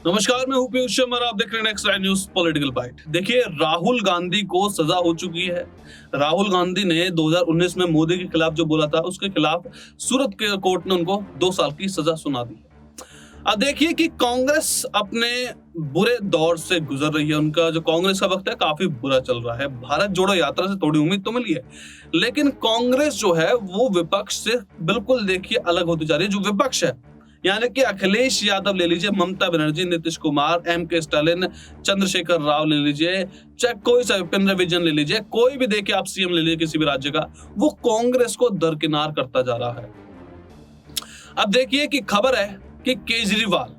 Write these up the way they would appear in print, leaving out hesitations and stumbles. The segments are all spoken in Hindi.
नमस्कार, मैं हूं पीयूष शर्मा और आप देख रहे हैं नेक्स्ट न्यूज पॉलिटिकल बाइट। देखिए, राहुल गांधी को सजा हो चुकी है। राहुल गांधी ने 2019 में मोदी के खिलाफ जो बोला था, उसके खिलाफ सूरत के कोर्ट ने उनको 2 साल की सजा सुना दी। अब देखिए कि कांग्रेस अपने बुरे दौर से गुजर रही है। उनका जो कांग्रेस का वक्त है काफी बुरा चल रहा है। भारत जोड़ो यात्रा से थोड़ी उम्मीद तो मिली है, लेकिन कांग्रेस जो है वो विपक्ष से बिल्कुल देखिए अलग होती जा रही है। जो विपक्ष है, यानी कि अखिलेश यादव ले लीजिए, ममता बनर्जी, नीतीश कुमार, के स्टालिन, चंद्रशेखर राव ले लीजिए, चाहे कोई सा पिनराई विजयन ले लीजिए, कोई भी देखिए आप सीएम ले लीजिए किसी भी राज्य का, वो कांग्रेस को दरकिनार करता जा रहा है। अब देखिए कि खबर है कि केजरीवाल,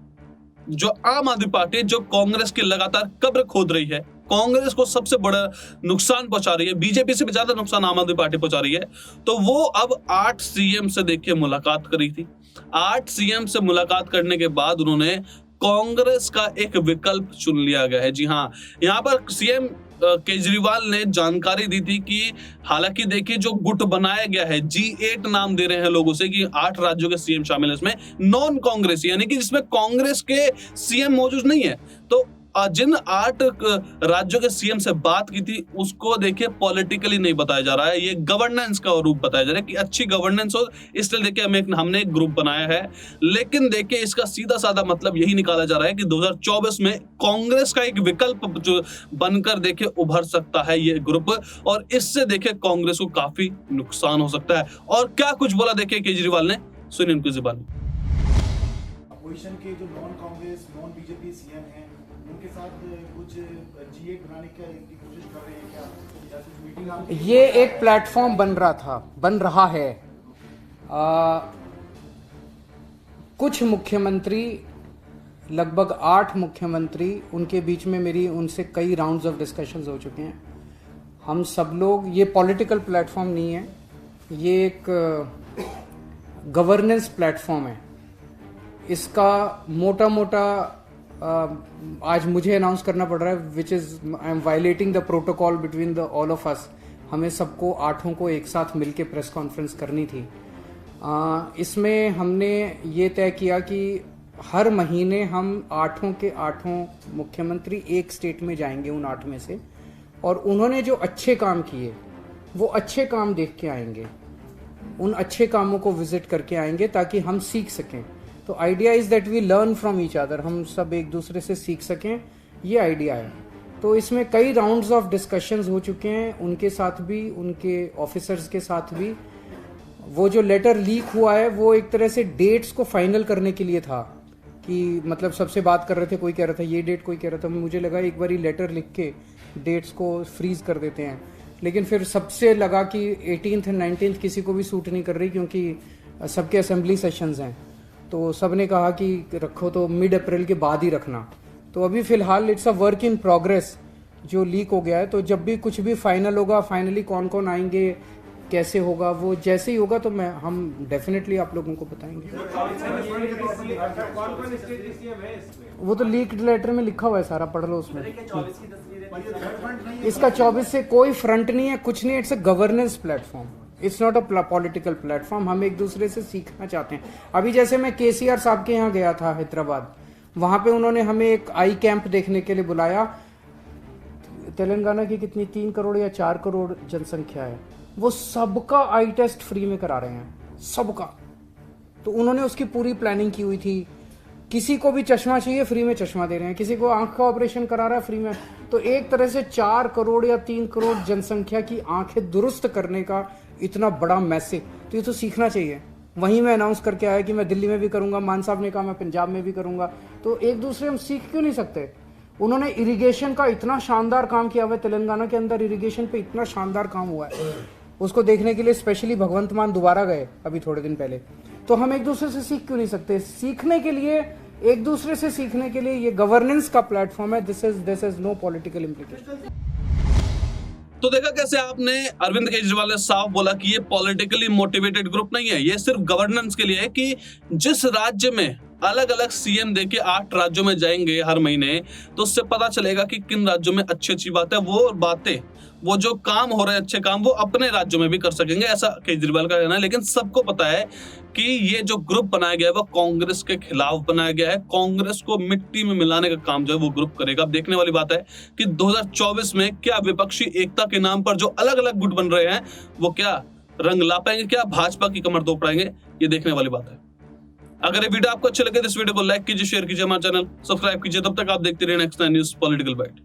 जो आम आदमी पार्टी, जो कांग्रेस की लगातार कब्र खोद रही है, कांग्रेस को सबसे बड़ा नुकसान पहुंचा रही है, बीजेपी से भी ज्यादा नुकसान आम आदमी पार्टी पहुंचा रही है, तो वो अब 8 सीएम से देखिए मुलाकात करी थी। 8 सीएम से मुलाकात करने के बाद उन्होंने कांग्रेस का एक विकल्प चुन लिया गया है। जी हाँ, यहाँ पर सीएम केजरीवाल ने जानकारी दी थी कि हालांकि देखिए जो गुट बनाया गया है, G8 नाम दे रहे हैं लोगों से, कि 8 राज्यों के सीएम शामिल है इसमें, नॉन कांग्रेस, यानी कि जिसमें कांग्रेस के सीएम मौजूद नहीं है। तो जिन 8 राज्यों के सीएम से बात की थी, उसको देखिए पॉलिटिकली नहीं बताया जा रहा है, ये गवर्नेंस का रूप बताया जा रहा है कि अच्छी गवर्नेंस हो, इसलिए देखिए हमने एक ग्रुप बनाया है। लेकिन देखिए इसका सीधा साधा मतलब यही निकाला जा रहा है कि 2024 में कांग्रेस का एक विकल्प जो बनकर देखिए उभर सकता है ये ग्रुप, और इससे देखिए कांग्रेस को काफी नुकसान हो सकता है। और क्या कुछ बोला देखिए केजरीवाल ने, सुनिए उनकी जुबानी। अपोजिशन के जो non Congress non BJP CM हैं, उनके साथ कुछ G8 बनाने की कोशिश कर रहे हैं क्या? या कुछ मीटिंग आप ये एक प्लेटफॉर्म बन रहा है। कुछ मुख्यमंत्री, लगभग 8 मुख्यमंत्री, उनके बीच में मेरी उनसे कई राउंड्स ऑफ डिस्कशंस हो चुके हैं। हम सब लोग, ये पॉलिटिकल प्लेटफॉर्म नहीं है, ये एक गवर्नेंस प्लेटफॉर्म है। इसका मोटा मोटा आज मुझे अनाउंस करना पड़ रहा है, which is I am violating the protocol between the all of us. हमें सबको 8 को एक साथ मिलके प्रेस कॉन्फ्रेंस करनी थी। इसमें हमने ये तय किया कि हर महीने हम 8 के 8 मुख्यमंत्री एक स्टेट में जाएंगे, उन 8 में से, और उन्होंने जो अच्छे काम किए वो अच्छे काम देख के आएंगे, उन अच्छे कामों को विजिट करके आएंगे ताकि हम सीख सकें। तो idea is that we learn from each other, हम सब एक दूसरे से सीख सकें, ये आइडिया है। तो इसमें कई राउंड्स ऑफ डिस्कशंस हो चुके हैं, उनके साथ भी, उनके ऑफिसर्स के साथ भी। वो जो लेटर लीक हुआ है वो एक तरह से डेट्स को फाइनल करने के लिए था, कि मतलब सबसे बात कर रहे थे, कोई कह रहा था ये डेट, कोई कह रहा था, मुझे लगा एक बार लेटर लिख के डेट्स को फ्रीज कर देते हैं। लेकिन फिर सबसे लगा कि 18th और 19th किसी को भी सूट नहीं कर रही, क्योंकि सबके असेंबली सेशंस हैं, तो सब ने कहा कि रखो तो मिड अप्रैल के बाद ही रखना। तो अभी फिलहाल it's a work in progress जो लीक हो गया है। तो जब भी कुछ भी फाइनल होगा, फाइनली कौन कौन आएंगे, कैसे होगा, वो जैसे ही होगा तो हम डेफिनेटली आप लोगों को बताएंगे। वो तो लीक लेटर में लिखा हुआ है सारा, पढ़ लो उसमें। इसका 24 से कोई फ्रंट नहीं है, कुछ नहीं है। It's a governance platform, it's not a political platform. हम एक दूसरे से सीखना चाहते हैं। अभी जैसे मैं केसीआर साहब के यहाँ गया था हैदराबाद, वहां पे उन्होंने हमें एक आई कैंप देखने के लिए बुलाया। तेलंगाना की कितनी 3 करोड़ या 4 करोड़ जनसंख्या है, वो सबका आई टेस्ट फ्री में करा रहे हैं, सबका। तो उन्होंने उसकी पूरी प्लानिंग की हुई थी। किसी को भी चश्मा चाहिए, फ्री में चश्मा दे रहे हैं। किसी को आंख का ऑपरेशन करा रहा है, फ्री में। तो एक तरह से 4 करोड़ या 3 करोड़ जनसंख्या की आंखें दुरुस्त करने का इतना बड़ा मैसेज, तो ये तो सीखना चाहिए। वहीं मैं अनाउंस करके आया कि मैं दिल्ली में भी करूंगा, मान साहब ने कहा मैं पंजाब में भी करूंगा। तो एक दूसरे हम सीख क्यों नहीं सकते? उन्होंने इरिगेशन का इतना शानदार काम किया हुआ है, तेलंगाना के अंदर इरिगेशन पे इतना शानदार काम हुआ है, उसको देखने के लिए स्पेशली भगवंत मान दोबारा गए अभी थोड़े दिन पहले। तो हम एक दूसरे से सीख क्यों नहीं सकते? सीखने के लिए, एक दूसरे से सीखने के लिए ये गवर्नेंस का प्लेटफॉर्म है। This is no political implication. तो देखा कैसे आपने, अरविंद केजरीवाल ने साफ बोला कि ये पॉलिटिकली मोटिवेटेड ग्रुप नहीं है, ये सिर्फ गवर्नेंस के लिए है कि जिस राज्य में अलग अलग सीएम देके 8 राज्यों में जाएंगे हर महीने, तो उससे पता चलेगा कि किन राज्यों में अच्छी बात है, वो बातें, वो जो काम हो रहे हैं अच्छे काम, वो अपने राज्यों में भी कर सकेंगे, ऐसा केजरीवाल का कहना है। लेकिन सबको पता है कि ये जो ग्रुप बनाया गया है वो कांग्रेस के खिलाफ बनाया गया है, कांग्रेस को मिट्टी में मिलाने का काम जो है वो ग्रुप करेगा। अब देखने वाली बात है कि 2024 में क्या विपक्षी एकता के नाम पर जो अलग अलग गुट बन रहे हैं वो क्या रंग ला पाएंगे, क्या भाजपा की कमर तोड़ पाएंगे, ये देखने वाली बात है। अगर ये वीडियो आपको अच्छे लगे तो इस वीडियो को लाइक कीजिए, शेयर कीजिए, हमारा चैनल सब्सक्राइब कीजिए। तब तक आप देखते रहिए नेक्स्ट 9 न्यूज़ पॉलिटिकल बाइट।